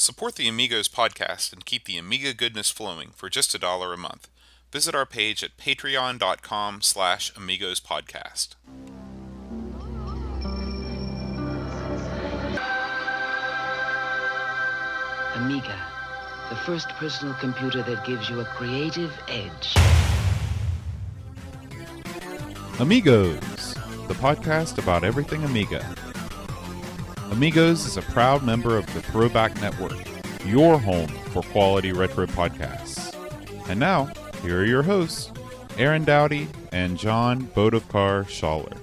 Support the Amigos podcast and keep the Amiga goodness flowing for just $1 a month. Visit our page at patreon.com/AmigosPodcast. Amiga, the first personal computer that gives you a creative edge. Amigos, the podcast about everything Amiga. Amigos is a proud member of the Throwback Network, your home for quality retro podcasts. And now, here are your hosts, Aaron Dowdy and John Bodovkar Schaller.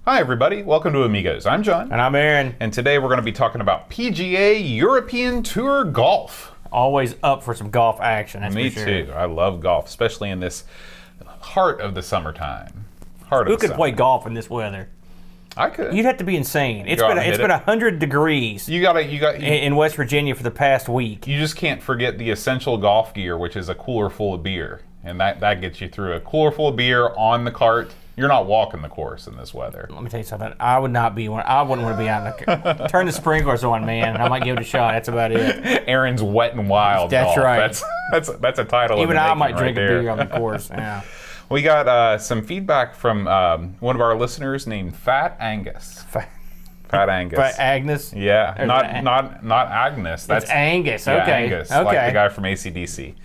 Hi everybody, welcome to Amigos. I'm John. And I'm Aaron. And today we're going to be talking about PGA European Tour Golf. Always up for some golf action, that's Me for sure. too. I love golf, especially in this heart of the summertime. Who could play golf in this weather? I could. You'd have to be insane. It's Go out been and hit 100 degrees You in West Virginia for the past week. You just can't forget the essential golf gear, which is a cooler full of beer. And that gets you through. A cooler full of beer on the cart. You're not walking the course in this weather. Let me tell you something. I wouldn't want to be out in the turn the sprinklers on, man, and I might give it a shot. That's about it. Aaron's Wet and Wild That's golf. right. That's a title. Even I might drink right a there. beer on the course. Yeah. We got some feedback from one of our listeners named Fat Angus. Fat Angus. But Agnes? Yeah, Or not Agnes. That's Angus. yeah, Okay. Angus, Okay. like the guy from AC/DC.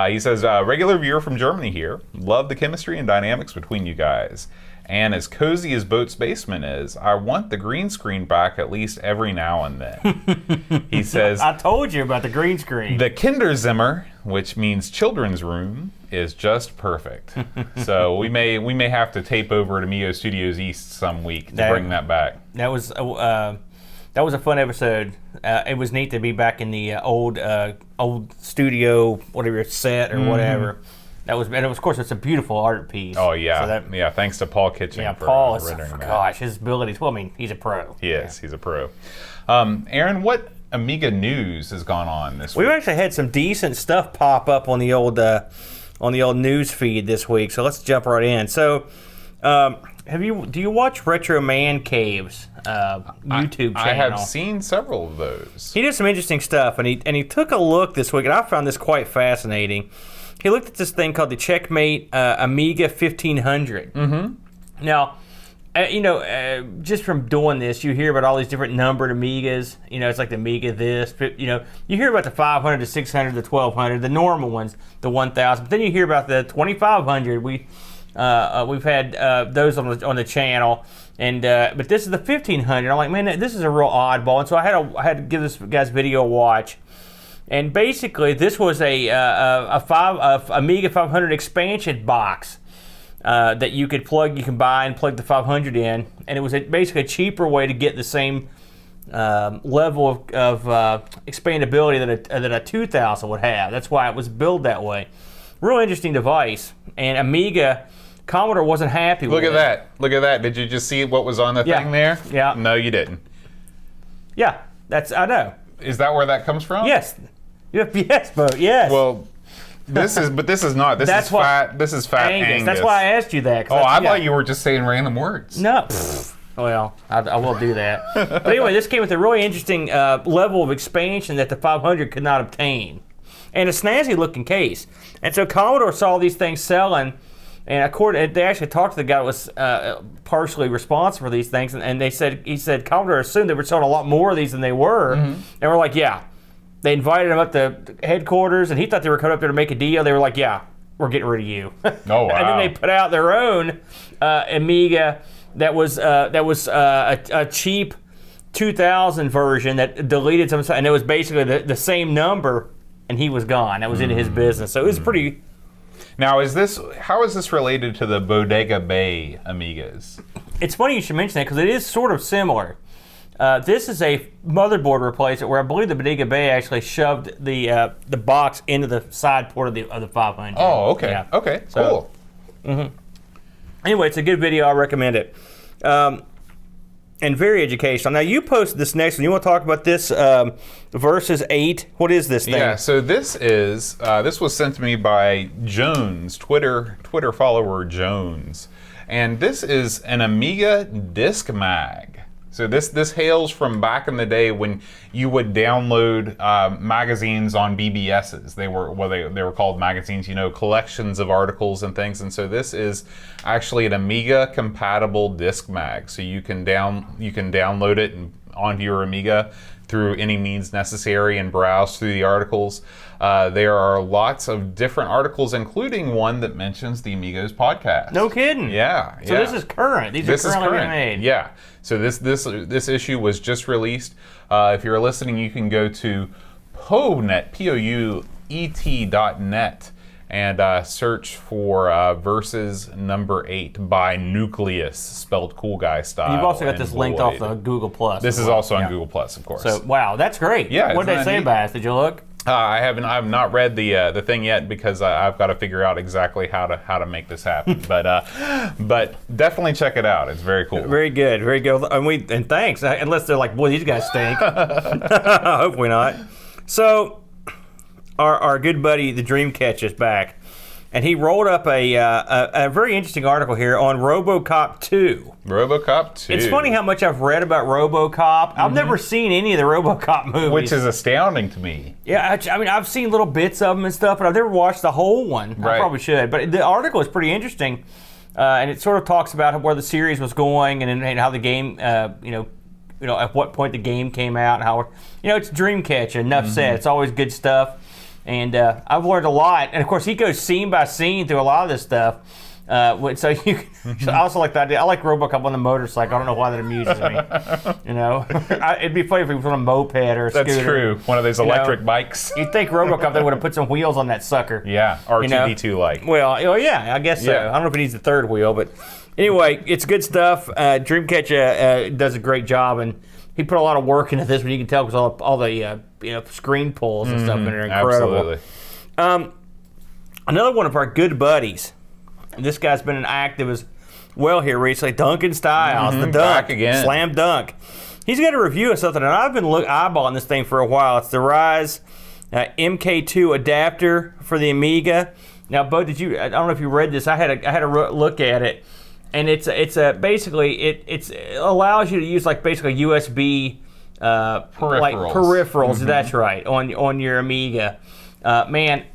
He says, regular viewer from Germany here. Love the chemistry and dynamics between you guys. And as cozy as Boat's basement is, I want the green screen back at least every now and then. He says, I told you about the green screen. the Kinderzimmer, which means children's room, is just perfect. So we may have to tape over at Amigo Studios East some week to bring that back. That was a fun episode. It was neat to be back in the old studio, whatever set or whatever. And of course, it's a beautiful art piece. Oh yeah, So that, yeah. Thanks to Paul Kitchen. yeah, for Paul is, rendering that. gosh, his abilities. Well, I mean, he's a pro. He is. He's a pro. Aaron, what Amiga news has gone on this We've week? actually had some decent stuff pop up on the old news feed this week. So let's jump right in. So, do you watch Retro Man Cave's YouTube channel? I have seen several of those. He did some interesting stuff, and he took a look this week, and I found this quite fascinating. He looked at this thing called the Checkmate Amiga 1500. Mm-hmm. Now, just from doing this, you hear about all these different numbered Amigas. It's like the Amiga this. You hear about the 500, the 600, the 1200, the normal ones, the 1000. But then you hear about the 2500. We've had those on the channel, and but this is the 1500. I'm like, man, this is a real oddball. And so I had to give this guy's video a watch. And basically, this was a Amiga 500 expansion box that you could buy and plug the 500 in, and it was basically a cheaper way to get the same level of expandability that a 2000 would have. That's why it was built that way. Real interesting device, and Commodore wasn't happy with it. Look at that. Did you just see what was on the thing there? Yeah. No, you didn't. Yeah, I know. Is that where that comes from? Yes. Yes, but yes. Well, this is not. This is Fat Angus. That's why I asked you that. I thought you were just saying random words. No. Well, I will do that. But anyway, this came with a really interesting level of expansion that the 500 could not obtain. And a snazzy-looking case. And so Commodore saw these things selling, and they actually talked to the guy that was partially responsible for these things, and he said Commodore assumed they were selling a lot more of these than they were. And we're like, yeah. They invited him up to headquarters, and he thought they were coming up there to make a deal. They were like, yeah, we're getting rid of you. Oh, wow. And then they put out their own Amiga that was a cheap 2000 version that deleted some, and it was basically the same number, and he was gone. That was into his business. So it was pretty... Now, how is this related to the Bodega Bay Amigas? It's funny you should mention that, because it is sort of similar. This is a motherboard replacement where I believe the Bodega Bay actually shoved the box into the side port of the 500. Oh, okay. Yeah. Okay, cool. Anyway, it's a good video. I recommend it. And very educational. Now, you posted this next one. You want to talk about this Versus 8? What is this thing? Yeah, so this was sent to me by Jones, Twitter follower Jones. And this is an Amiga Disc Mag. So this hails from back in the day when you would download magazines on BBSs. They were called magazines, collections of articles and things. And so this is actually an Amiga compatible disc mag. So you can download it onto your Amiga through any means necessary and browse through the articles. There are lots of different articles, including one that mentions the Amigos podcast. No kidding. Yeah. So this is current. These are currently being made. Yeah. So this issue was just released. If you're listening, you can go to POUET, POUET.net, and search for verses number 8 by Nucleus, spelled cool guy style. You've also got this and linked Boyd. off the Google Plus. This is also on Google Plus, of course. So wow, that's great. Yeah, What did isn't they say that about it? Did you look? I have not read the thing yet because I've got to figure out exactly how to make this happen. But definitely check it out. It's very cool. Very good, very good. And thanks. Unless they're like, boy, these guys stink. Hopefully not. So our good buddy, the Dreamcatcher, is back. And he rolled up a very interesting article here on RoboCop 2. RoboCop 2. It's funny how much I've read about RoboCop. I've never seen any of the RoboCop movies. Which is astounding to me. Yeah, I mean, I've seen little bits of them and stuff, but I've never watched the whole one. Right. I probably should. But the article is pretty interesting, and it sort of talks about where the series was going and how the game, at what point the game came out and how, it's Dreamcatcher. Enough said. It's always good stuff. And I've learned a lot. And of course, he goes scene by scene through a lot of this stuff. So you I also like the idea. I like RoboCop on the motorcycle. I don't know why that amuses me. It'd be funny if he was on a moped or a scooter. That's true. One of those electric bikes. You'd think RoboCop, they would have put some wheels on that sucker. Yeah, R2-D2 like. Well, yeah, I guess so. Yeah. I don't know if it needs the third wheel, but anyway, it's good stuff. Dreamcatcher does a great job, and he put a lot of work into this, but you can tell because all the screen pulls and stuff in there are incredible. Absolutely. Another one of our good buddies. This guy's been active as well here recently. Duncan Styles, the dunk, back again. Slam Dunk. He's got a review of something, and I've been eyeballing this thing for a while. It's the Rise MK2 adapter for the Amiga. Now, Bo, I don't know if you read this. I had a look at it, and it's basically it allows you to use basically USB peripherals. That's right, on your Amiga. Man,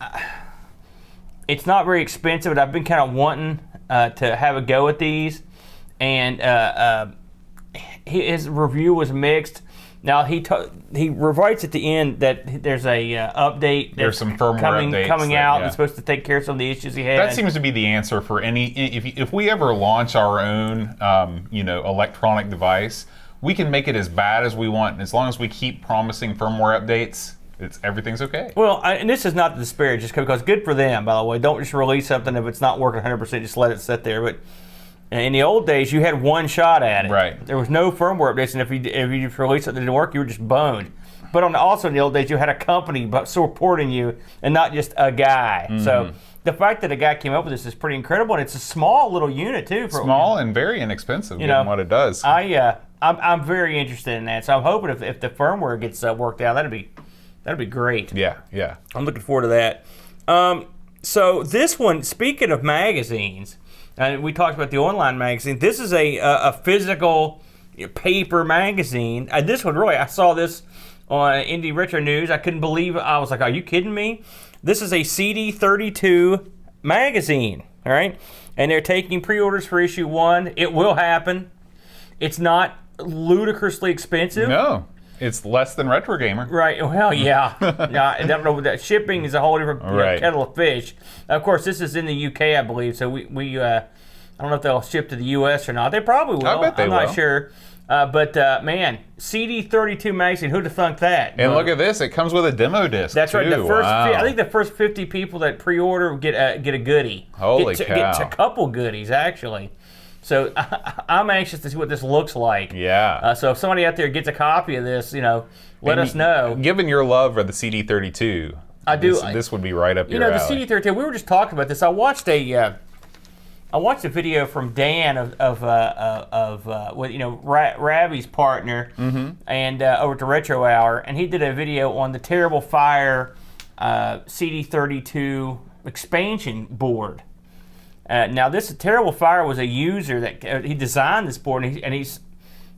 it's not very expensive, but I've been kind of wanting to have a go at these, and his review was mixed. Now he writes at the end that there's a update. There's some firmware updates coming out. That's supposed to take care of some of the issues he had. That seems to be the answer for any. If we ever launch our own, electronic device, we can make it as bad as we want, and as long as we keep promising firmware updates, everything's okay. Well, and this is not to disparage, just because good for them, by the way. Don't just release something if it's not working 100%. Just let it sit there. But in the old days, you had one shot at it. Right. There was no firmware updates, and if you released something that didn't work, you were just boned. But also in the old days, you had a company supporting you, and not just a guy. So the fact that a guy came up with this is pretty incredible, and it's a small little unit too. Small and very inexpensive, given what it does. I'm very interested in that. So I'm hoping if the firmware gets worked out, that'd be great. Yeah. I'm looking forward to that. So this one, speaking of magazines, and we talked about the online magazine. This is a physical paper magazine. This one, really, I saw this on Indie Retro News. I couldn't believe it. I was like, are you kidding me? This is a CD32 magazine, all right? And they're taking pre-orders for issue 1. It will happen. It's not ludicrously expensive. No. It's less than Retro Gamer. Right. Well, yeah. I don't know. That shipping is a whole different kettle of fish. Of course, this is in the UK, I believe. So we I don't know if they'll ship to the US or not. They probably will. I bet they will. I'm not sure. But man, CD32 magazine. Who'd have thunk that? And look at this. It comes with a demo disc. That's right. Too. I think the first 50 people that pre-order get a goodie. Holy cow! Get a couple goodies actually. So I'm anxious to see what this looks like. Yeah. So if somebody out there gets a copy of this, let us know. Given your love for the CD32, I do. This would be right up your alley. The CD32. We were just talking about this. I watched a video from Dan of Ravi's partner, and over to Retro Hour, and he did a video on the Terrible Fire CD32 expansion board. Now, this Terrible Fire was a user that he designed this board, and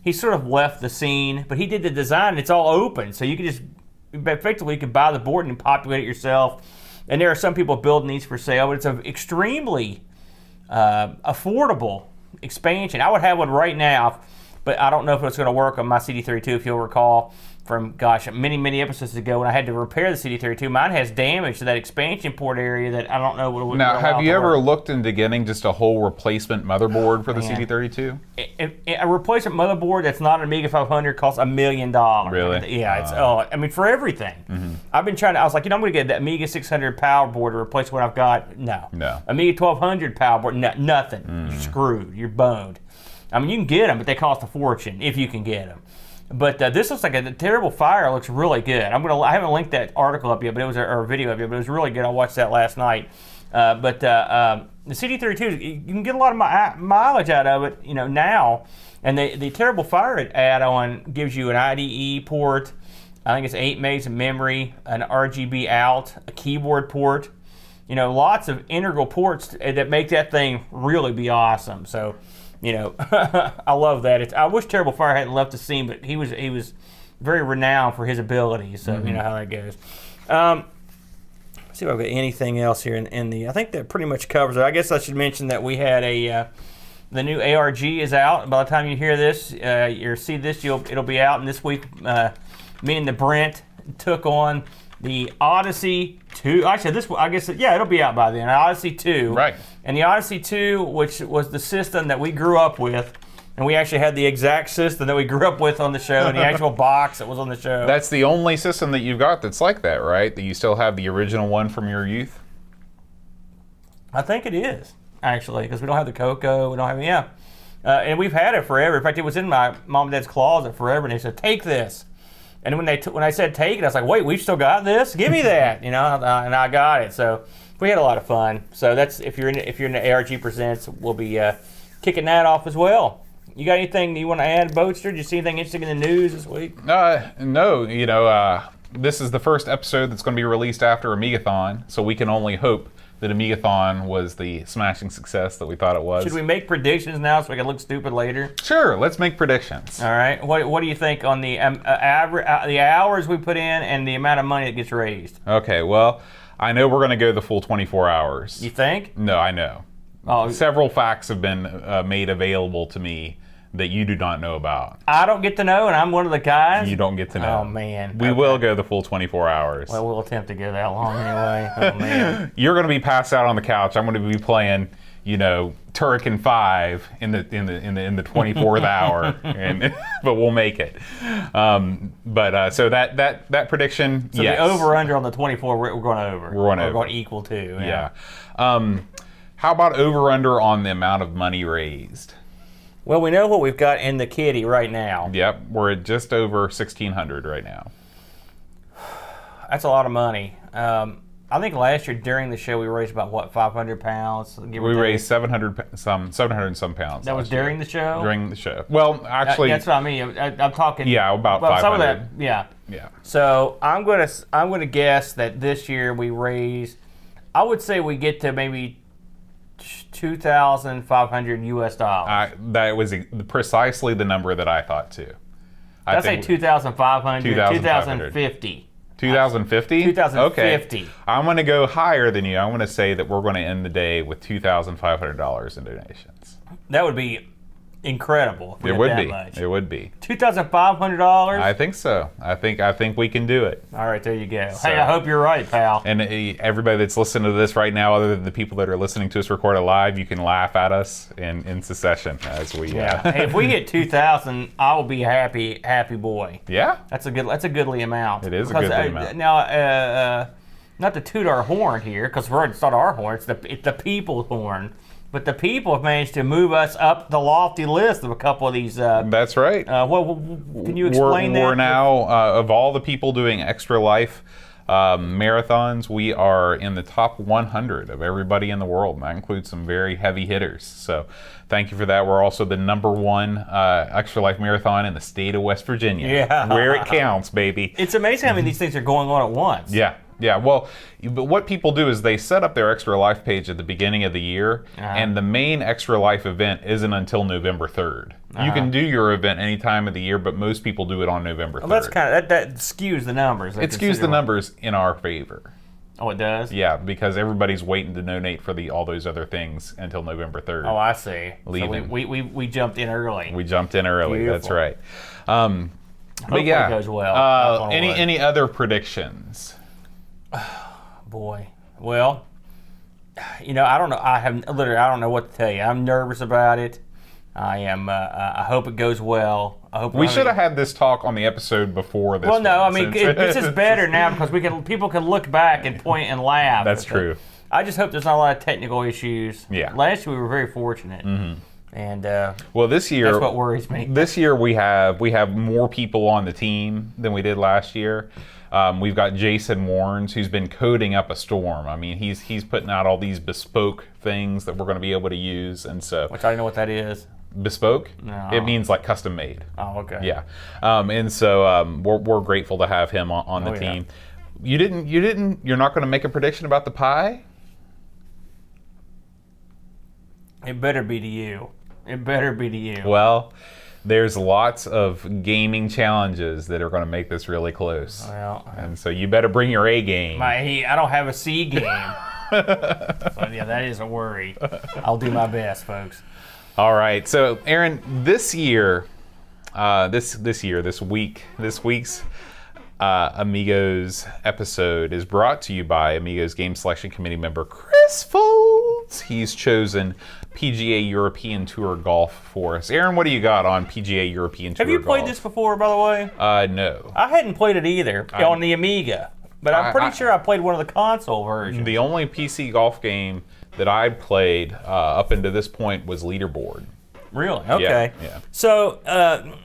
he sort of left the scene, but he did the design, and it's all open, so you can just effectively you can buy the board and populate it yourself. And there are some people building these for sale, but it's an extremely affordable expansion. I would have one right now, but I don't know if it's going to work on my CD32. If you'll recall from, many episodes ago when I had to repair the CD32, mine has damage to that expansion port area that I don't know what would. Now, have you ever looked into getting just a whole replacement motherboard for the CD32? A replacement motherboard that's not an Amiga 500 costs $1 million. Really? Yeah, it's for everything. Mm-hmm. I've been trying to, I was like, I'm going to get the Amiga 600 power board to replace what I've got. No. Amiga 1200 power board, nothing. You're screwed. You're boned. I mean, you can get them, but they cost a fortune if you can get them. But this looks like a terrible fire. Looks really good. I haven't linked that article up yet, but it was or video up yet, but it was really good. I watched that last night. But the CD32, you can get a lot of mileage out of it, now. And the terrible fire add-on gives you an IDE port. I think it's 8 megs of memory, an RGB out, a keyboard port. Lots of integral ports that make that thing really be awesome. So. I love that. I wish Terrible Fire hadn't left the scene, but he was very renowned for his abilities. So you know how that goes. Let's see if I've got anything else here in the. I think that pretty much covers it. I guess I should mention that we had the new ARG is out. By the time you hear this, or see this, it'll be out. And this week, me and the Brent took on the Odyssey 2. Actually, it'll be out by then. Odyssey 2. Right. And the Odyssey 2, which was the system that we grew up with, and we actually had the exact system that we grew up with on the show, and the actual box that was on the show. That's the only system that you've got that's like that, right? That you still have the original one from your youth? I think it is, actually, because we don't have the Coco. We don't have, and we've had it forever. In fact, it was in my mom and dad's closet forever, and they said, take this. And when I said take it, I was like, wait, we've still got this? Give me that, and I got it. So we had a lot of fun. So that's if you're in the ARG Presents, we'll be kicking that off as well. You got anything you want to add, Boatster? Did you see anything interesting in the news this week? No. This is the first episode that's going to be released after Amigathon, so we can only hope that Amigathon was the smashing success that we thought it was. Should we make predictions now so we can look stupid later? Sure, let's make predictions. All right. What do you think on the the hours we put in and the amount of money that gets raised? Okay, well, I know we're going to go the full 24 hours. You think? No, I know. Oh, several facts have been made available to me that you do not know about. I don't get to know, and I'm one of the guys? You don't get to know. Oh, man. We will go the full 24 hours. Well, we'll attempt to go that long anyway. Oh, man. You're going to be passed out on the couch. I'm going to be playing, Turrican 5 in the 24th hour, but we'll make it. So that prediction, so yes. The over/under on the 24, we're going over. We're going equal to. Yeah. How about over/under on the amount of money raised? Well, we know what we've got in the kitty right now. Yep, we're at just over $1,600 right now. That's a lot of money. I think last year during the show we raised about what, 500 pounds? We raised 700 and some pounds. That was during the show. During the show. Well, actually, that's what I mean. I'm talking. Yeah, about 500. Some of that. Yeah. Yeah. So I'm gonna guess that this year we raised. I would say we get to maybe $2,500 US. That was precisely the number that I thought too. I'd say 2,500. 2,050. 2,050? 2,050. Okay. I'm going to go higher than you. I'm going to say that we're going to end the day with $2,500 in donations. That would be incredible. It would be. It would be. $2,500? I think so. I think we can do it. All right, there you go. So, hey, I hope you're right, pal. And everybody that's listening to this right now, other than the people that are listening to us record it live, you can laugh at us in succession as we. Yeah. Hey, if we hit 2,000, I will be happy boy. Yeah. That's a goodly amount. It is a goodly amount. Now, not to toot our horn here, because it's not our horn. It's the people's horn. But the people have managed to move us up the lofty list of a couple of these. That's right. Can you explain that? We're now, of all the people doing Extra Life marathons, we are in the top 100 of everybody in the world. And that includes some very heavy hitters. So thank you for that. We're also the #1 Extra Life marathon in the state of West Virginia. Yeah. Where it counts, baby. It's amazing how many of these things are going on at once. Yeah. Yeah, well, but what people do is they set up their Extra Life page at the beginning of the year, and the main Extra Life event isn't until November 3rd. You can do your event any time of the year, but most people do it on November 3rd. Well, that's kind of that skews the numbers. It skews the numbers in our favor. Oh, it does? Yeah, because everybody's waiting to donate for all those other things until November 3rd. Oh, I see. Leaving. So we jumped in early. We jumped in early. Beautiful. That's right. Hopefully But yeah, it goes well. any other predictions? Boy, well, I don't know. I don't know what to tell you. I'm nervous about it. I am. I hope it goes well. I hope we should have had this talk on the episode before this. Well, no, one, I mean this is better now because people can look back and point and laugh. That's true. I just hope there's not a lot of technical issues. Yeah. Last year we were very fortunate, and well, this year that's what worries me. This year we have more people on the team than we did last year. We've got Jason Warnes, who's been coding up a storm. I mean, he's putting out all these bespoke things that we're going to be able to use, and so which I don't know what that is. Bespoke? No. It means like custom made. Oh, okay. Yeah, and so we're grateful to have him on the team. You're not going to make a prediction about the pie? It better be to you. It better be to you. Well, there's lots of gaming challenges that are going to make this really close. Well, and so you better bring your A game. I don't have a C game. So yeah, that is a worry. I'll do my best, folks. All right. So, Aaron, this week's Amigos episode is brought to you by Amigos Game Selection Committee member Chris Folds. He's chosen PGA European Tour Golf for us. Aaron, what do you got on PGA European Tour Golf? Have you played this before, by the way? No. I hadn't played it either on the Amiga, but I'm pretty sure I played one of the console versions. The only PC golf game that I played up until this point was Leaderboard. Really? Okay. Yeah. So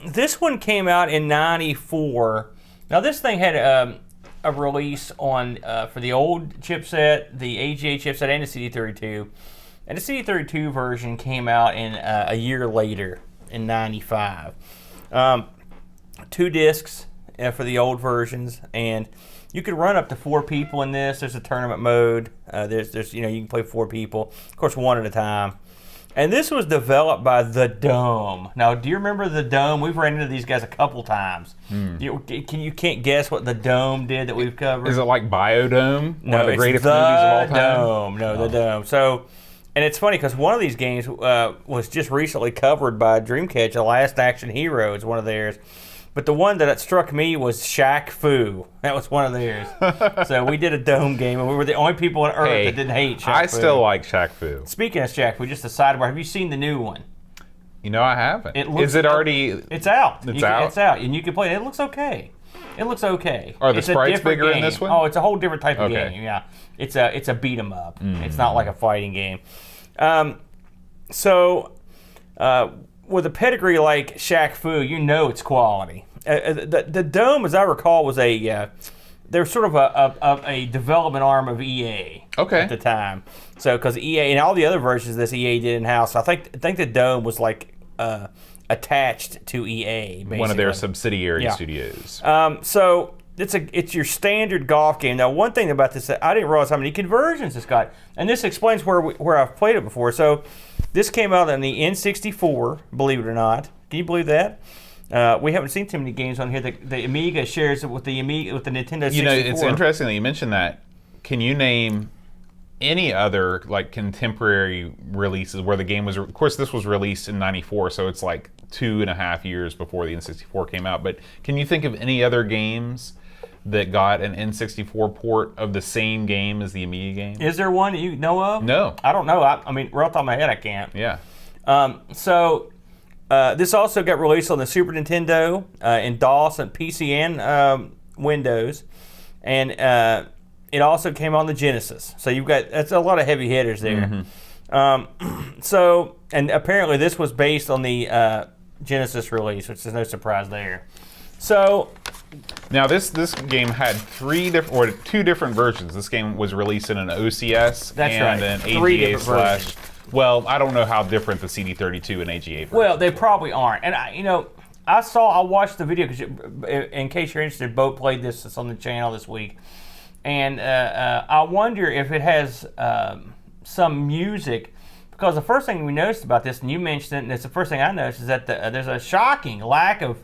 this one came out in '94. Now this thing had a release on for the old chipset, the AGA chipset, and the CD32. And the CD32 version came out in a year later in '95. 2 discs for the old versions, and you could run up to 4 people in this. There's a tournament mode. There's you can play 4 people, of course, 1 at a time. And this was developed by The Dome. Now, do you remember The Dome? We've ran into these guys a couple times. You can't guess what The Dome did that we've covered? Is it like Biodome? No, one of the it's greatest The movies of all time? Dome. No, The Dome. So, and it's funny because one of these games was just recently covered by Dreamcatcher. Last Action Hero is one of theirs. But the one that struck me was Shaq Fu. That was one of theirs. So we did a Dome game, and we were the only people on Earth that didn't hate Shaq Fu. I still like Shaq Fu. Speaking of Shaq Fu, just a sidebar, have you seen the new one? I haven't. Is it already? It's out. It's out? It's out, and you can play it. It looks okay. Are the sprites bigger in this one? Oh, it's a whole different type of game, yeah. It's a beat 'em up. It's not like a fighting game. With a pedigree like Shaq Fu, it's quality. The Dome, as I recall, was they're sort of a development arm of EA at the time. So because EA and all the other versions of this EA did in house, I think the Dome was like attached to EA, basically. One of their subsidiary studios. So it's your standard golf game. Now, one thing about this, I didn't realize how many conversions it's got, and this explains where I've played it before. So this came out on the N64, believe it or not. Can you believe that? We haven't seen too many games on here. The Amiga shares it with the Nintendo 64. It's interesting that you mentioned that. Can you name any other like contemporary releases where the game was? Of course, this was released in '94, so it's like 2.5 years before the N64 came out. But can you think of any other games that got an N64 port of the same game as the Amiga game? Is there one that you know of? No. I don't know. I mean, right off the top of my head, I can't. Yeah. This also got released on the Super Nintendo, in DOS and PC and Windows, and it also came on the Genesis. So that's a lot of heavy hitters there. And apparently this was based on the Genesis release, which is no surprise there. So now this game had 2 different versions. This game was released in an OCS and an AGA / Well, I don't know how different the CD32 and AGA version. Well, they probably aren't. And I watched the video because in case you're interested, Bo played this. It's on the channel this week. and I wonder if it has some music, because the first thing we noticed about this, and you mentioned it, and it's the first thing I noticed, is that there's a shocking lack of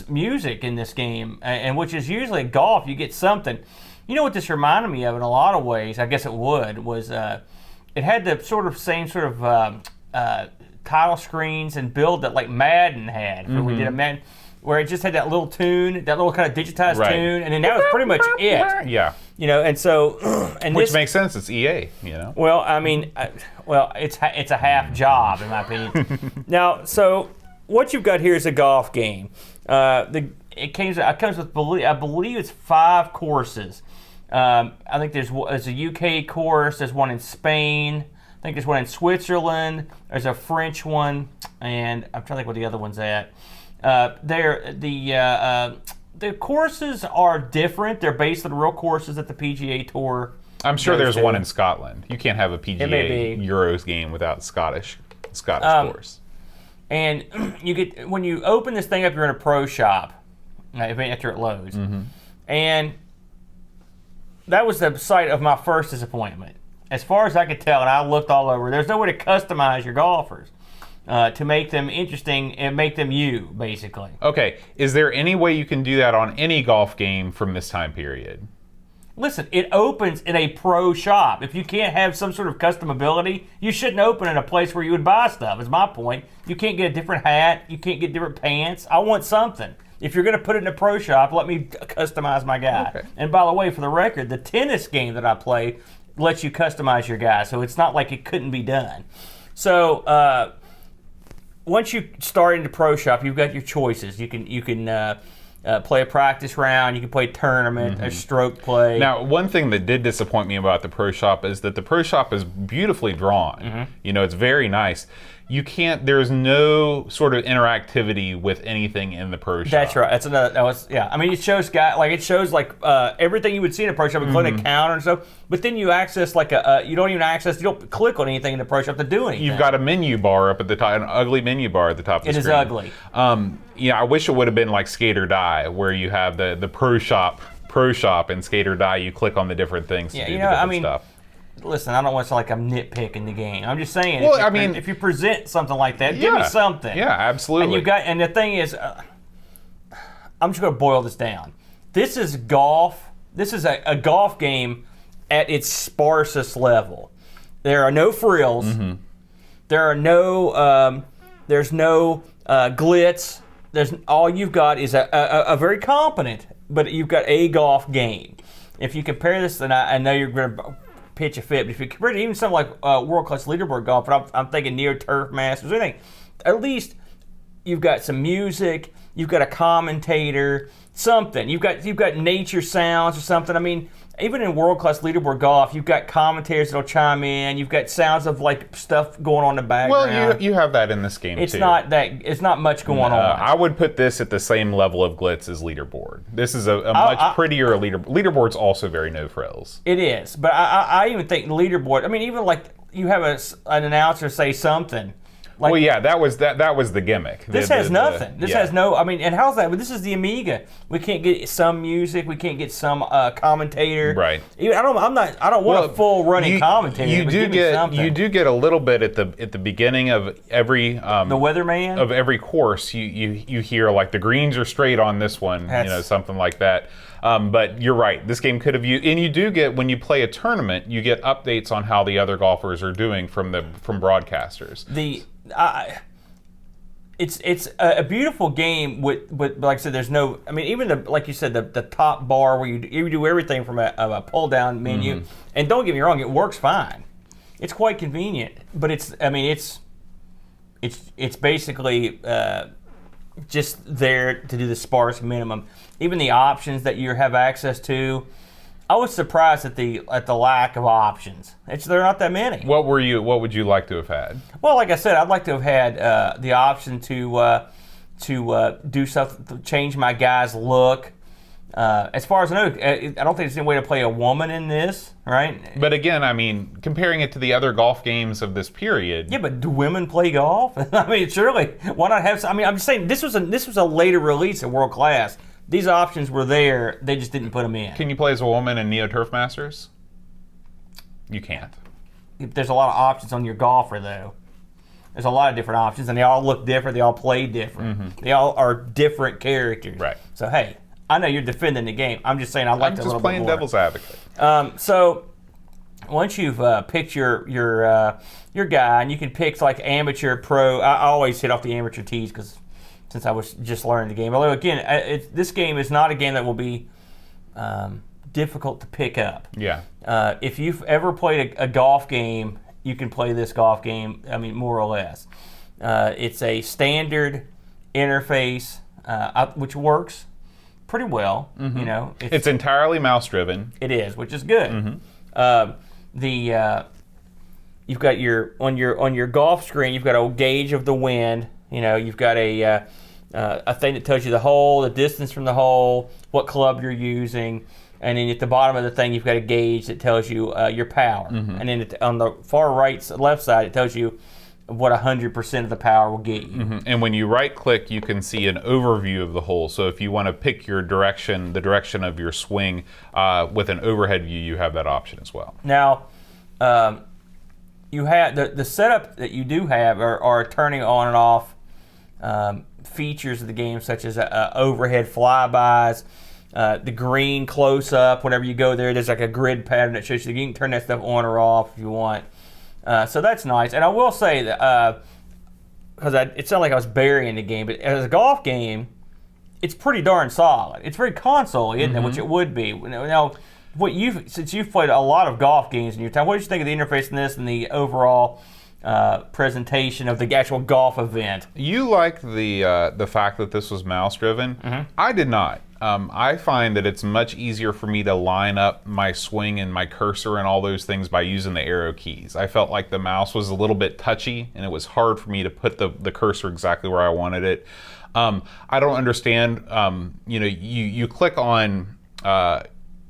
music in this game, and which is usually golf, you get something. You know what this reminded me of in a lot of ways, I guess it was it had the same sort of title screens and build that like Madden had, where we did a Madden, where it just had that little tune, that little kind of digitized tune, and then that was pretty much it. Yeah. You know, and so, Which makes sense. It's EA. You know. Well, I mean, it's a half job in my opinion. Now, so what you've got here is a golf game. It comes with, I believe it's 5 courses. I think there's a UK course. There's one in Spain. I think there's one in Switzerland. There's a French one, and I'm trying to think what the other one's at. The courses are different. They're based on real courses that the PGA Tour. I'm sure there's one in Scotland. You can't have a PGA Euros game without Scottish course. And you get, when you open this thing up, you're in a pro shop after it loads, and that was the site of my first disappointment. As far as I could tell, and I looked all over, there's no way to customize your golfers to make them interesting and make them you, basically. Okay, is there any way you can do that on any golf game from this time period? Listen, it opens in a pro shop. If you can't have some sort of customability, you shouldn't open in a place where you would buy stuff, is my point. You can't get a different hat. You can't get different pants. I want something. If you're going to put it in a pro shop, let me customize my guy. Okay. And by the way, for the record, the tennis game that I play lets you customize your guy, so it's not like it couldn't be done. So once you start into pro shop, you've got your choices. You can play a practice round. You can play a tournament, a stroke play. Now, one thing that did disappoint me about the pro shop is that the pro shop is beautifully drawn. You know, it's very nice. You can't. There's no sort of interactivity with anything in the pro shop. That's right. That's another. I mean, it shows everything you would see in a pro shop, including a counter and stuff. But then you access you don't click on anything in the pro shop to do anything. You've got a menu bar up at the top, an ugly menu bar at the top of the screen. It is ugly. I wish it would have been like Skate or Die, where you have the pro shop and Skate or Die. You click on the different things to do the different stuff. Listen, I don't want to sound like I'm nitpicking the game. I'm just saying, if you present something like that, give me something. Yeah, absolutely. And the thing is, I'm just going to boil this down. This is golf. This is a golf game at its sparsest level. There are no frills. There are no. There's no glitz. All you've got is a very competent, but you've got a golf game. If you compare this, and I know you're going to pitch a fit, but if you compare it to even something like World Class Leaderboard Golf, but I'm thinking Neo Turf Masters or anything, at least you've got some music, you've got a commentator, something. You've got nature sounds or something. I mean, even in World Class Leaderboard Golf, you've got commentators that'll chime in. You've got sounds of like stuff going on in the background. Well, you have that in this game too. It's not much going on. I would put this at the same level of glitz as Leaderboard. This is a much prettier leaderboard. Leaderboard's also very no frills. It is, but I even think Leaderboard. I mean, even like you have an announcer say something. Like, well, yeah, that was the gimmick. This has nothing. This has no. I mean, and how's that? But this is the Amiga. We can't get some music. We can't get some commentator. Right. I don't want a full running commentator. You do get a little bit at the beginning of every the weatherman of every course. You hear like the greens are straight on this one. Something like that. But you're right. This game could have and you do get, when you play a tournament, you get updates on how the other golfers are doing from broadcasters. It's a beautiful game with like I said, there's no. I mean, even like you said, the top bar where you do everything from a pull down menu. And don't get me wrong, it works fine. It's quite convenient, but it's basically just there to do the sparse minimum. Even the options that you have access to, I was surprised at the lack of options. There are not that many. What would you like to have had? Well, like I said, I'd like to have had the option to do something to change my guy's look. As far as I know, I don't think there's any way to play a woman in this, right? But again, I mean, comparing it to the other golf games of this period. Yeah, but do women play golf? I mean, surely. Why not have? I mean, I'm just saying this was a later release of World Class. these options were there. They just didn't put them in. Can you play as a woman in Neo Turf Masters? You can't. There's a lot of options on your golfer, though. There's a lot of different options, and they all look different. They all play different. They all are different characters. Right. So, hey, I know you're defending the game. I'm just saying I liked it a little bit more. I'm just playing devil's advocate. So, once you've picked your guy, and you can pick like amateur, pro. I always hit off the amateur tees because since I was just learning the game. Although again, this game is not a game that will be difficult to pick up. Yeah. If you've ever played a golf game, you can play this golf game. I mean, more or less. It's a standard interface, which works pretty well. You know, it's entirely mouse driven. It is, which is good. You've got on your golf screen, you've got a gauge of the wind. You know, you've got a thing that tells you the hole, the distance from the hole, what club you're using, and then at the bottom of the thing, you've got a gauge that tells you your power. And then on the far left side, it tells you what 100% of the power will get you. And when you right-click, you can see an overview of the hole. So if you want to pick your direction, the direction of your swing, with an overhead view, you have that option as well. Now, you have the setup that you do have are turning on and off features of the game, such as overhead flybys, the green close-up. Whenever you go there's like a grid pattern that shows you can turn that stuff on or off if you want. So that's nice. And I will say that, because it sounded like I was burying the game, but as a golf game, it's pretty darn solid. It's very console-y, isn't it? Which it would be. Now, since you've played a lot of golf games in your time, what did you think of the interface in this and the overall presentation of the actual golf event? You liked the fact that this was mouse driven. I did not. I find that it's much easier for me to line up my swing and my cursor and all those things by using the arrow keys. I felt like the mouse was a little bit touchy, and it was hard for me to put the cursor exactly where I wanted it. I don't understand. You click on.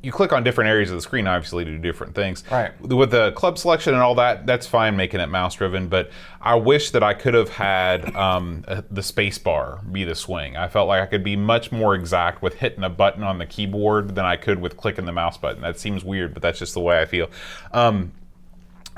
You click on different areas of the screen, obviously, to do different things. Right. With the club selection and all that, that's fine making it mouse-driven, but I wish that I could have had the space bar be the swing. I felt like I could be much more exact with hitting a button on the keyboard than I could with clicking the mouse button. That seems weird, but that's just the way I feel.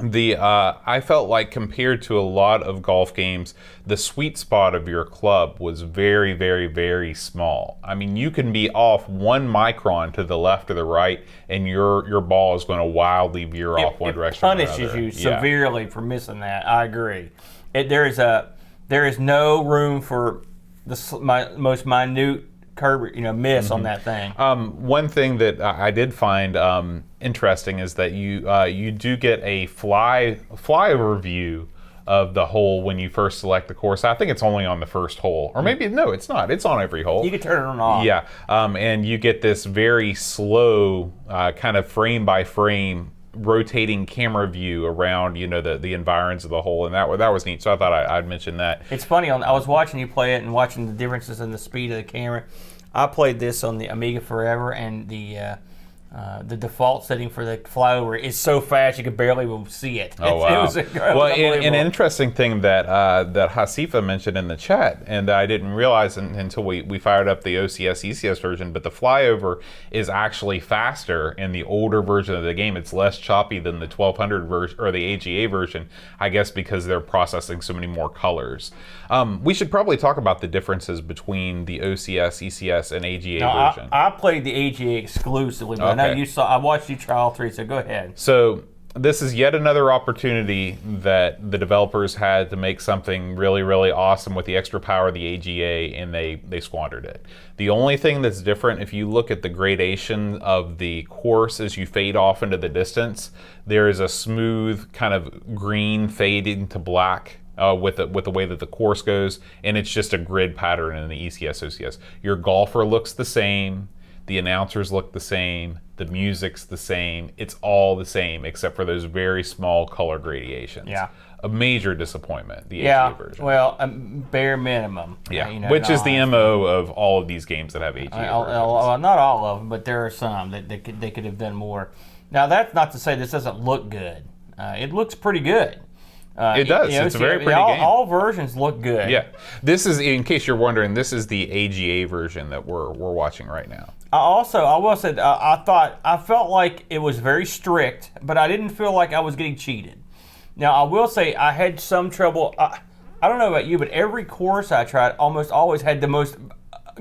I felt like compared to a lot of golf games, the sweet spot of your club was very, very, very small. I mean, you can be off 1 micron to the left or the right, and your ball is going to wildly veer off one direction or another. It punishes you severely for missing that. I agree. There is no room for the most minute curve, miss on that thing. One thing that I did find interesting is that you do get a flyover view of the hole when you first select the course. I think it's only on the first hole, or maybe no, it's not. It's on every hole. You can turn it on and off. Yeah, and you get this very slow kind of frame by frame rotating camera view around the environs of the hole, and that was neat. So I thought I'd mention that. It's funny. I was watching you play it and watching the differences in the speed of the camera. I played this on the Amiga Forever, and the default setting for the flyover is so fast you could barely see it. Oh, wow. It was an interesting thing that Hasifa mentioned in the chat, and I didn't realize until we fired up the OCS ECS version, but the flyover is actually faster in the older version of the game. It's less choppy than the 1200 version or the AGA version, I guess because they're processing so many more colors. We should probably talk about the differences between the OCS, ECS, and AGA version. I played the AGA exclusively, but Okay. I know I watched you try all three, so go ahead. So this is yet another opportunity that the developers had to make something really, really awesome with the extra power of the AGA, and they squandered it. The only thing that's different, if you look at the gradation of the course as you fade off into the distance, there is a smooth kind of green fading to black with the way that the course goes, and it's just a grid pattern in the ECS, OCS. Your golfer looks the same, the announcers look the same, the music's the same, it's all the same except for those very small color gradations. Yeah. A major disappointment, the Yeah, AGA version. well, bare minimum. Yeah, which is the MO of all of these games that have AGA versions. Not all of them, but there are some that they could have done more. Now, that's not to say this doesn't look good. It looks pretty good. It does. It's a very pretty game. All versions look good. Yeah. This is, in case you're wondering, this is the AGA version that we're watching right now. I will say, I felt like it was very strict, but I didn't feel like I was getting cheated. Now, I will say I had some trouble. I don't know about you, but every course I tried almost always had the most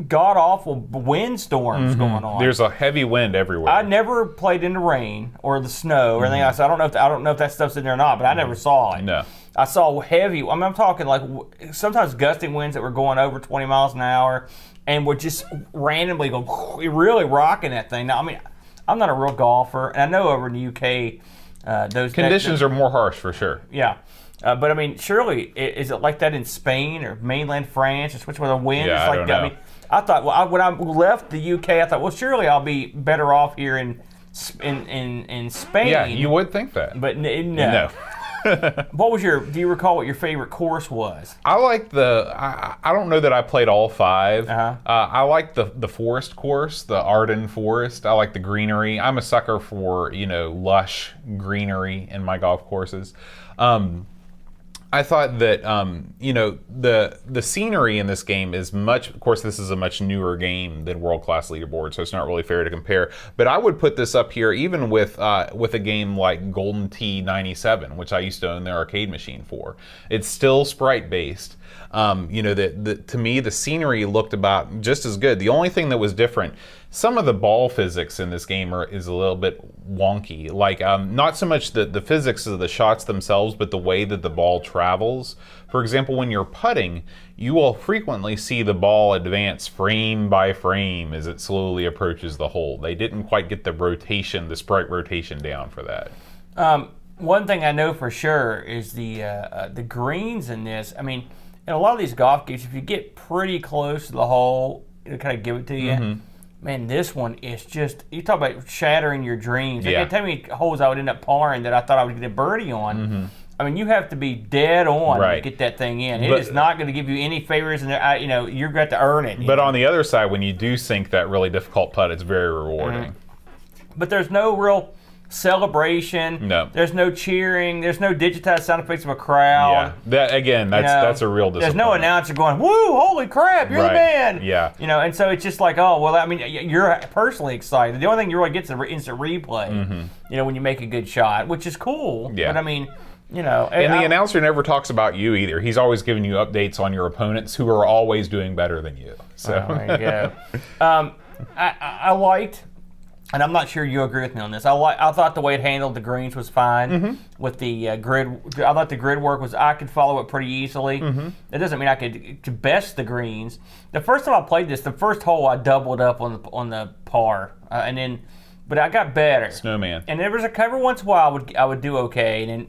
god-awful windstorms going on. There's a heavy wind everywhere. I never played in the rain or the snow or anything else. I don't know if that stuff's in there or not, but I never saw it. No. I saw heavy. I mean, I'm talking like sometimes gusting winds that were going over 20 miles an hour, and would just randomly go really rocking that thing. Now, I mean, I'm not a real golfer, and I know over in the UK, those conditions are more harsh for sure. Yeah. But I mean, surely is it like that in Spain or mainland France? Just where the wind is like that. I mean, I thought when I left the UK, I thought, well, surely I'll be better off here in Spain. Yeah, you would think that. But no. Do you recall what your favorite course was? I like I don't know that I played all 5. I like the forest course, the Arden Forest. I like the greenery. I'm a sucker for, lush greenery in my golf courses. I thought that the scenery in this game is much. Of course, this is a much newer game than World Class Leaderboard, so it's not really fair to compare. But I would put this up here even with a game like Golden Tee 97, which I used to own the arcade machine for. It's still sprite based. To me, the scenery looked about just as good. The only thing that was different, some of the ball physics in this game is a little bit wonky. Like, not so much the physics of the shots themselves, but the way that the ball travels. For example, when you're putting, you will frequently see the ball advance frame by frame as it slowly approaches the hole. They didn't quite get the sprite rotation down for that. One thing I know for sure is the greens in this. I mean, in a lot of these golf games, if you get pretty close to the hole, it'll kind of give it to you. Man, this one is just, you talk about shattering your dreams. Yeah. Like, how many holes I would end up parring that I thought I would get a birdie on. I mean, you have to be dead on to get that thing in. It is not going to give you any favors, and you're going to earn it. But on the other side, when you do sink that really difficult putt, it's very rewarding. But there's no real celebration. No. There's no cheering. There's no digitized sound effects of a crowd. Yeah. That's a real disappointment. There's no announcer going, "Woo, holy crap, you're the man." Yeah. And so it's just like, oh, well, I mean, you're personally excited. The only thing you really get is the instant replay, when you make a good shot, which is cool. Yeah. But I mean, and the announcer never talks about you either. He's always giving you updates on your opponents who are always doing better than you. So there you go. I liked, and I'm not sure you agree with me on this. I thought the way it handled the greens was fine with the grid. I thought the grid work I could follow it pretty easily. That doesn't mean I could best the greens. The first time I played this, the first hole I doubled up on the par, but I got better. Snowman. And there was every once in a while I would do okay.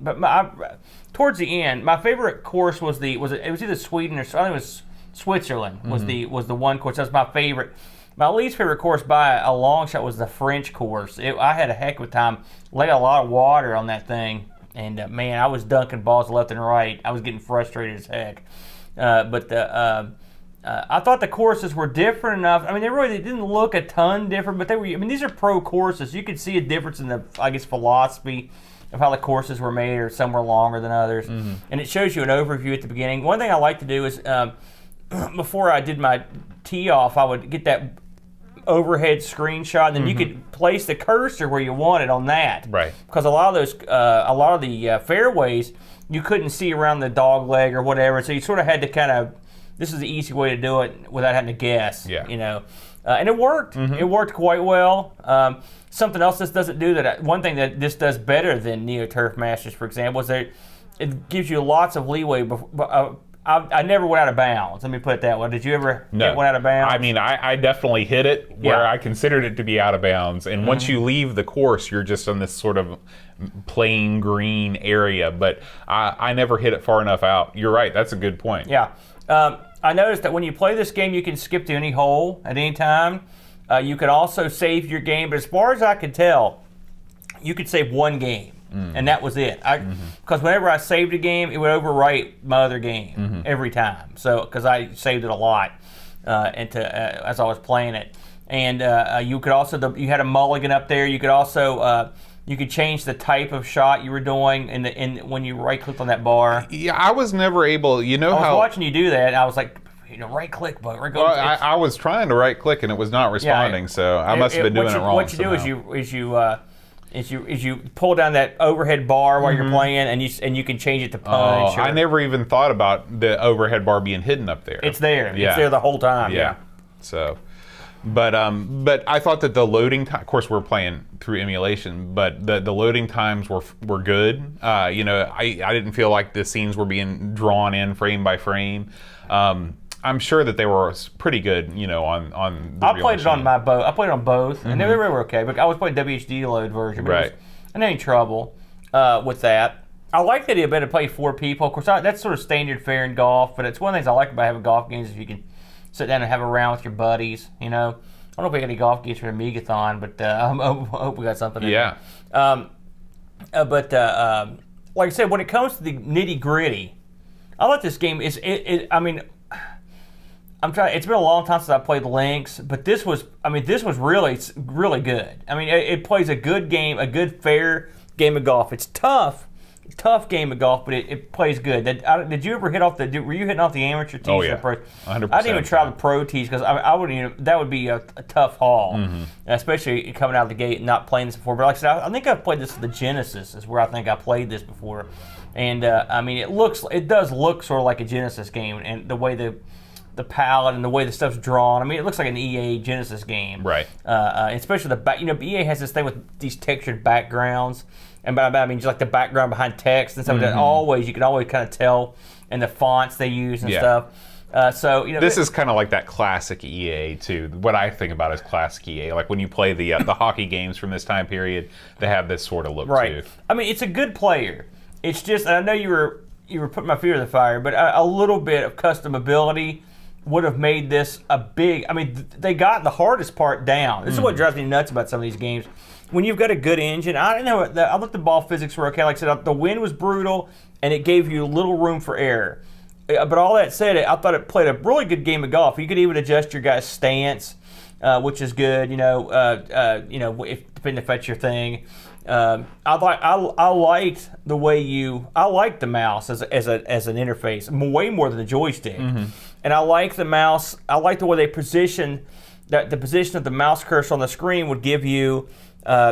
Towards the end, my favorite course was it was either Sweden or I think it was Switzerland was the one course. That was my favorite. My least favorite course by a long shot was the French course. I had a heck of a time. Laid a lot of water on that thing, and man, I was dunking balls left and right. I was getting frustrated as heck. I thought the courses were different enough. I mean, they didn't look a ton different, but they were. I mean, these are pro courses. You could see a difference in the, I guess, philosophy of how the courses were made, or some were longer than others. And it shows you an overview at the beginning. One thing I like to do is, before I did my tee off, I would get that overhead screenshot, and then you could place the cursor where you want it on that. Right. Because a lot of the fairways, you couldn't see around the dog leg or whatever, so you sort of had to kind of. This is the easy way to do it without having to guess. Yeah. And it worked. It worked quite well. Something else this doesn't do one thing that this does better than Neo Turf Masters, for example, is that it gives you lots of leeway. I never went out of bounds. Let me put it that way. Did you ever get one out of bounds? I mean, I definitely hit it where I considered it to be out of bounds. And once you leave the course, you're just on this sort of plain green area. But I never hit it far enough out. You're right. That's a good point. Yeah. I noticed that when you play this game, you can skip to any hole at any time. You can also save your game. But as far as I could tell, you could save one game. And that was it. Because whenever I saved a game, it would overwrite my other game every time. So because I saved it a lot as I was playing it, and you could also you had a mulligan up there. You could also You could change the type of shot you were doing when you right-clicked on that bar. Yeah, I was never able. You know I was how watching you do that, and I was like, right-click, but well, I was trying to right-click and it was not responding, so I must have been doing it wrong. What you do is you pull down that overhead bar while you're playing, and you can change it to punch. I never even thought about the overhead bar being hidden up there. It's there. Yeah. It's there the whole time. Yeah. So, but I thought that the loading time. Of course, we're playing through emulation, but the loading times were good. I didn't feel like the scenes were being drawn in frame by frame. I'm sure that they were pretty good, on the I real played it on machine. my both. I played it on both, and they were okay. But I was playing WHD load version. But Right. I had any trouble with that. I like the idea of being able to play 4 people. Of course, that's sort of standard fare in golf. But it's one of the things I like about having golf games is you can sit down and have a round with your buddies. I don't know if we got any golf games for Amigathon, but I hope we got something. Yeah. Like I said, when it comes to the nitty gritty, I like this game. It's been a long time since I played Lynx, but this was really, really good. It plays a good game, a good fair game of golf. It's tough game of golf, but it plays good. Did you ever were you hitting off the amateur tees? Oh, yeah. Pro? 100%. I didn't even try the pro tees because I wouldn't. That would be a tough haul, especially coming out of the gate and not playing this before. But like I said, I think I've played this at the Genesis. Is where I think I played this before, and it does look sort of like a Genesis game, and the way the palette and the way the stuff's drawn. It looks like an EA Genesis game. Right. Especially the back. EA has this thing with these textured backgrounds, and by that I mean just like the background behind text and stuff. That you can always kind of tell, and the fonts they use and stuff. This is kind of like that classic EA too. What I think about is classic EA. Like when you play the hockey games from this time period, they have this sort of look too. It's a good player. It's just I know you were putting my fear to the fire, but a little bit of customability would have made this a big. They got the hardest part down. This is what drives me nuts about some of these games. When you've got a good engine, I don't know. I thought the ball physics were okay. Like I said, the wind was brutal, and it gave you little room for error. But all that said, I thought it played a really good game of golf. You could even adjust your guy's stance, which is good. Depending if that's your thing. I liked the way I liked the mouse as an interface way more than the joystick, and I like the mouse. I like the way they position the position of the mouse cursor on the screen would give you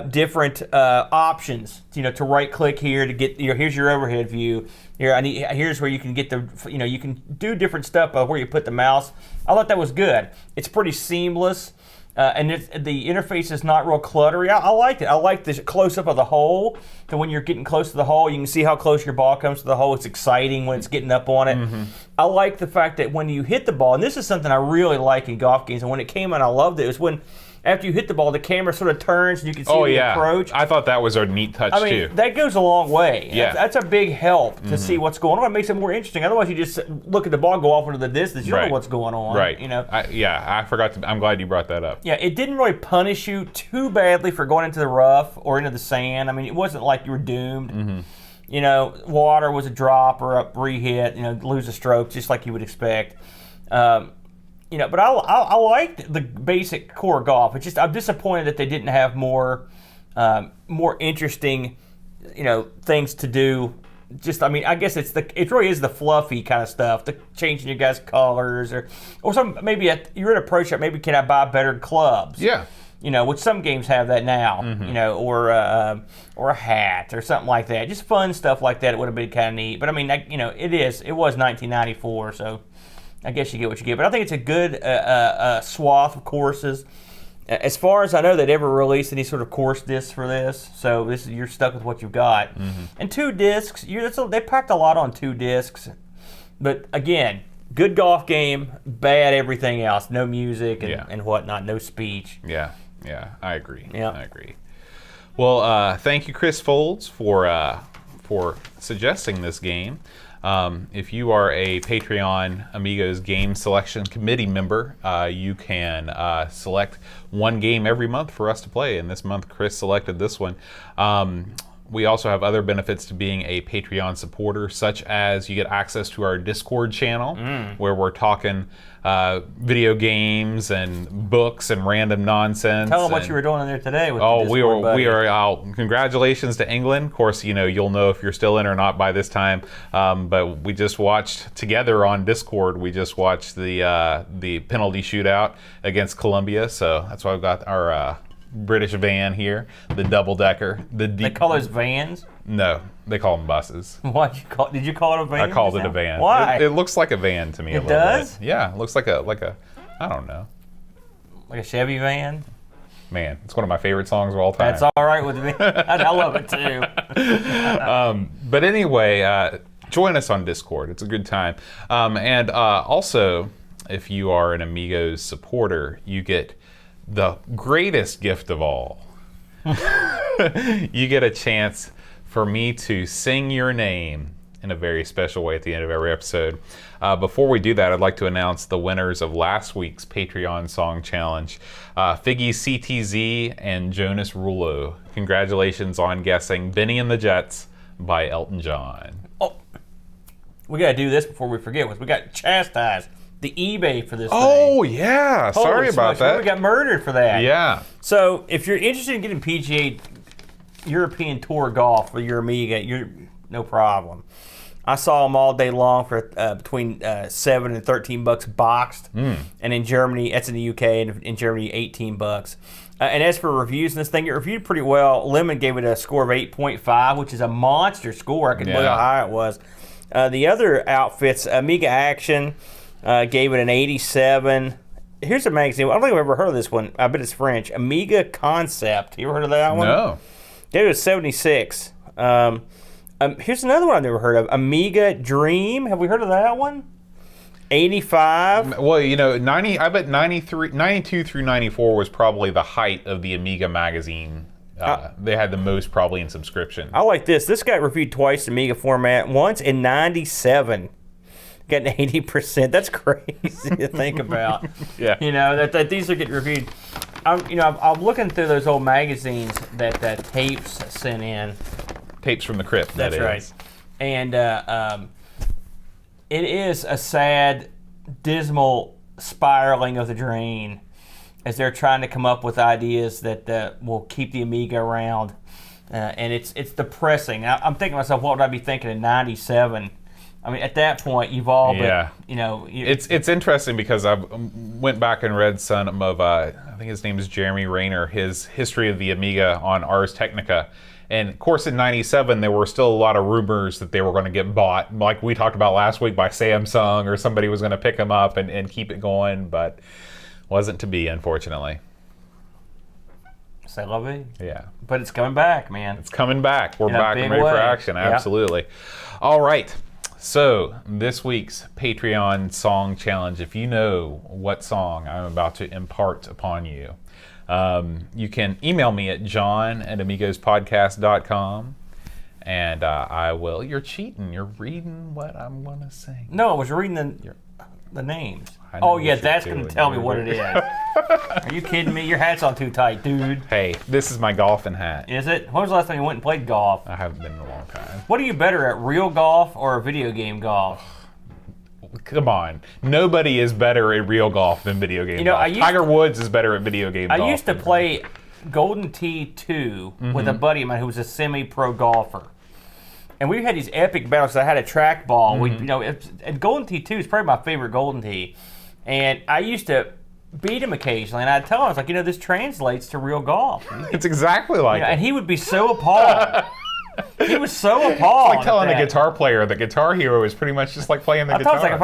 different options. To right click here to get here's your overhead view. Here's where you can get you can do different stuff by where you put the mouse. I thought that was good. It's pretty seamless. And the interface is not real cluttery. I liked it. I liked the close-up of the hole. So when you're getting close to the hole, you can see how close your ball comes to the hole. It's exciting when it's getting up on it. I like the fact that when you hit the ball, and this is something I really like in golf games, and when it came out, I loved it. It was when after you hit the ball, the camera sort of turns and you can see the approach. I thought that was a neat touch too. That goes a long way. Yeah. That's a big help to see what's going on. It makes it more interesting. Otherwise, you just look at the ball go off into the distance. You don't know what's going on. Right. I forgot to. I'm glad you brought that up. Yeah, it didn't really punish you too badly for going into the rough or into the sand. It wasn't like you were doomed. Water was a drop or a re-hit. Lose a stroke, just like you would expect. But I liked the basic core golf. It's just I'm disappointed that they didn't have more interesting, things to do. I guess it really is the fluffy kind of stuff, the changing your guys' colors or some maybe you're at a pro shop. Maybe can I buy better clubs? Yeah. Which some games have that now. Or a hat or something like that. Just fun stuff like that. It would have been kind of neat. But it was 1994, so. I guess you get what you get, but I think it's a good swath of courses. As far as I know, they never released any sort of course discs for this, so you're stuck with what you've got. And 2 discs, they packed a lot on 2 discs, but again, good golf game, bad everything else. No music and whatnot, no speech. Yeah, I agree. Yeah. I agree. Well, thank you, Chris Folds, for suggesting this game. If you are a Patreon Amigos Game Selection Committee member, you can select one game every month for us to play. And this month, Chris selected this one. We also have other benefits to being a Patreon supporter, such as you get access to our Discord channel, where we're talking video games and books and random nonsense. Tell them what you were doing in there today. With Oh, the we Discord buddies. are out. Congratulations to England. Of course, you'll know if you're still in or not by this time. But we just watched together on Discord. We just watched the penalty shootout against Colombia. So that's why we've got our British van here, the double decker. They call those vans? No, they call them buses. Did you call it a van? I called it a van. Why? It looks like a van to me. It does? Bit. Yeah, it looks like a. I don't know. Like a Chevy van? Man, it's one of my favorite songs of all time. That's all right with me. I love it too. But anyway, join us on Discord. It's a good time. And also, if you are an Amigos supporter, you get the greatest gift of all. You get a chance for me to sing your name in a very special way at the end of every episode. Before we do that, I'd like to announce the winners of last week's Patreon Song Challenge, Figgy CTZ and Jonas Rulo. Congratulations on guessing Benny and the Jets by Elton John. Oh, we got to do this before we forget. We got chastised the eBay for this Oh, thing. yeah. Holy Sorry about smokes, that. We got murdered for that. Yeah. So if you're interested in getting PGA European Tour Golf with your Amiga, you're no problem. I saw them all day long for between $7 and $13 boxed, and in Germany, that's in the UK, and in Germany, $18. And as for reviews in this thing, it reviewed pretty well. Lemon gave it a score of 8.5, which is a monster score. I couldn't believe how high it was. The other outfits, Amiga Action gave it an 87. Here's a magazine. I don't think I've ever heard of this one. I bet it's French. Amiga Concept. You ever heard of that one? No. Gave it a 76. Here's another one I've never heard of. Amiga Dream. Have we heard of that one? 85. Well, 90. I bet 92 through 94 was probably the height of the Amiga magazine. They had the most probably in subscription. I like this. This got reviewed twice in Amiga format. Once in 97. Got an 80%. That's crazy to think about. Yeah. That these are getting reviewed. I'm looking through those old magazines that Tapes sent in. Tapes from the Crypt. That's right. And it is a sad, dismal spiraling of the drain as they're trying to come up with ideas that will keep the Amiga around. And it's depressing. I'm thinking to myself, what would I be thinking in 97? I mean, at that point, you've all been, It's interesting because I went back and read some of, I think his name is Jeremy Rayner, his history of the Amiga on Ars Technica. And of course, in 97, there were still a lot of rumors that they were going to get bought, like we talked about last week, by Samsung, or somebody was going to pick them up and keep it going, but wasn't to be, unfortunately. C'est la vie. Yeah. But it's coming back, man. It's coming back. We're back and big ready for way. action. Yeah. Absolutely. All right. So, this week's Patreon Song Challenge, if you know what song I'm about to impart upon you, you can email me at john@amigospodcast.com, and I will. You're cheating. You're reading what I'm going to sing. No, I was reading the names. I know Oh, what yeah, you're that's going to doing. tell me what it is. Are you kidding me? Your hat's on too tight, dude. Hey, this is my golfing hat. Is it? When was the last time you went and played golf? I haven't been in a long time. What are you better at, real golf or video game golf? Come on. Nobody is better at real golf than video game golf. Tiger Woods is better at video game golf. I used to play Golden Tee 2 with a buddy of mine who was a semi-pro golfer. And we had these epic battles. I had a trackball. And Golden Tee 2 is probably my favorite Golden Tee. And I used to beat him occasionally. And I'd tell him, I was like, this translates to real golf. It's exactly like it. And he would be so appalled. He was so appalled. It's like telling a guitar player the Guitar Hero is pretty much just like playing the guitar. I was like, if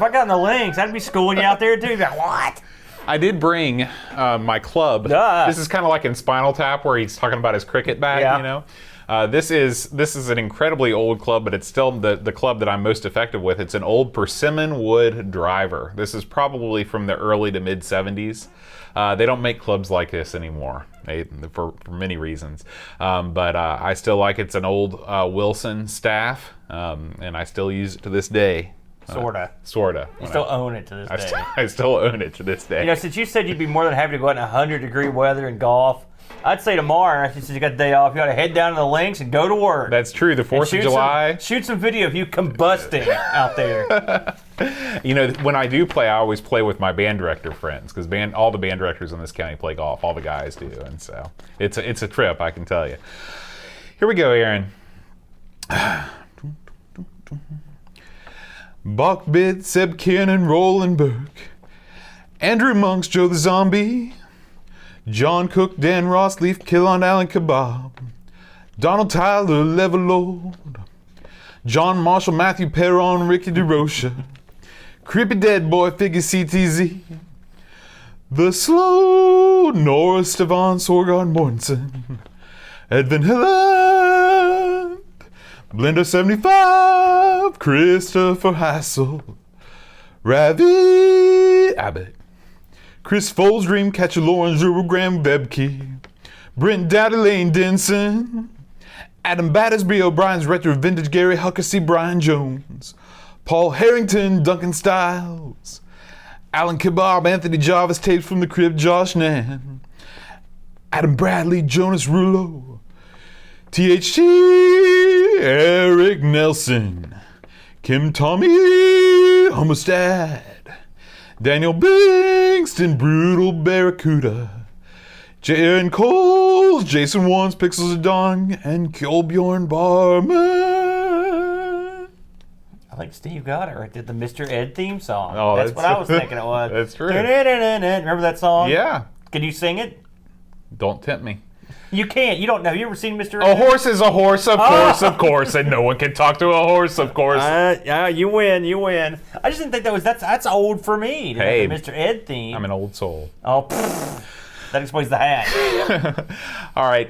I got on the links, I'd be schooling you out there too. You'd be like, what? I did bring my club. Duh. This is kind of like in Spinal Tap where he's talking about his cricket bat, Yeah. This is an incredibly old club, but it's still the club that I'm most effective with. It's an old persimmon wood driver. This is probably from the early to mid 70s. They don't make clubs like this anymore for many reasons. But I still like it's an old Wilson staff, and I still use it to this day. Sorta. You Still own it to this day. I still own it to this day. Since you said you'd be more than happy to go out in 100-degree weather and golf, I'd say tomorrow, since you got the day off, you got to head down to the links and go to work. That's true. The 4th of July. Shoot some video of you combusting out there. You know, when I do play, I always play with my band director friends because all the band directors in this county play golf. All the guys do, and so it's a trip, I can tell you. Here we go, Aaron. Bachbit, Seb Cannon, Roland Burke, Andrew Monks, Joe the Zombie, John Cook, Dan Ross, Leaf Killon, Alan Kebab, Donald Tyler, Levelord, John Marshall, Matthew Perron, Ricky DeRocha, Creepy Dead Boy, Figure CTZ, The Slow, Nora, Stefan, Sorgard, Mortensen, Edvin Hilland, Blender 75, Christopher Hassel, Ravi Abbott, Chris Foles, Dreamcatcher, Lauren Zuru, Graham Bebke, Brent Daddy, Lane Denson, Adam Battersby, O'Brien's Retro Vintage, Gary Huckasey, Brian Jones, Paul Harrington, Duncan Styles, Alan Kebab, Anthony Jarvis, Tapes from the Crib, Josh Nan, Adam Bradley, Jonas Rulo, THT, Eric Nelson, Kim Tommy, Homestead, Daniel Bingston, Brutal Barracuda, J.N. Coles, Jason Wands, Pixels of Dawn, and Kjolbjorn Barman. I think Steve got it right there, the Mr. Ed theme song. Oh, that's what I was thinking it was. That's true. Remember that song? Yeah. Can you sing it? Don't tempt me. You can't. You don't know. Have you ever seen Mr. A Ed? horse is a horse, of course, and no one can talk to a horse, of course. You win. I just didn't think that's old for me. Hey, the Mr. Ed theme. I'm an old soul. Oh, that explains the hat. All right,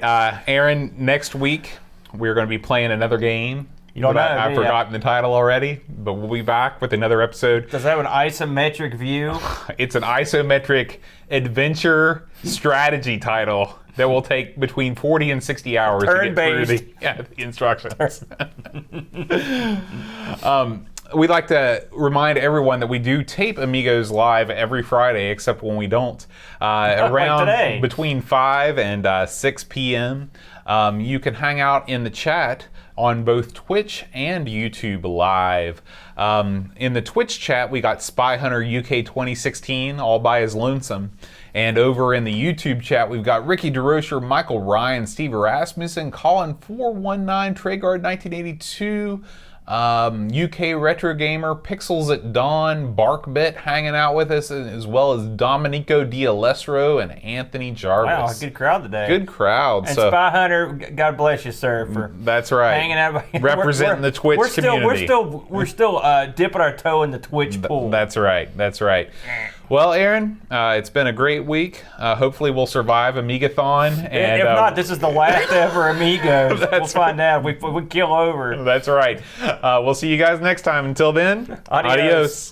Aaron, next week we're going to be playing another game. You don't know, I've forgotten the title already, but we'll be back with another episode. Does it have an isometric view? It's an isometric adventure strategy title that will take between 40 and 60 hours to get through the instructions. We'd like to remind everyone that we do tape Amigos live every Friday, except when we don't. Around today. Between 5 and 6 p.m. You can hang out in the chat on both Twitch and YouTube live. In the Twitch chat, we got Spy Hunter UK 2016 all by his lonesome. And over in the YouTube chat, we've got Ricky DeRocher, Michael Ryan, Steve Rasmussen, Colin 419, Treyguard 1982, UK Retro Gamer, Pixels at Dawn, Barkbit hanging out with us, as well as Domenico D'Alessio and Anthony Jarvis. Wow, good crowd today. Good crowd. And Spy Hunter, God bless you, sir, for that's right. hanging out, representing the Twitch community. We're still dipping our toe in the Twitch pool. That's right. Well, Aaron, it's been a great week. Hopefully, we'll survive Amigathon. And if not, this is the last ever Amigos. We'll find out if we kill over. That's right. We'll see you guys next time. Until then, adios.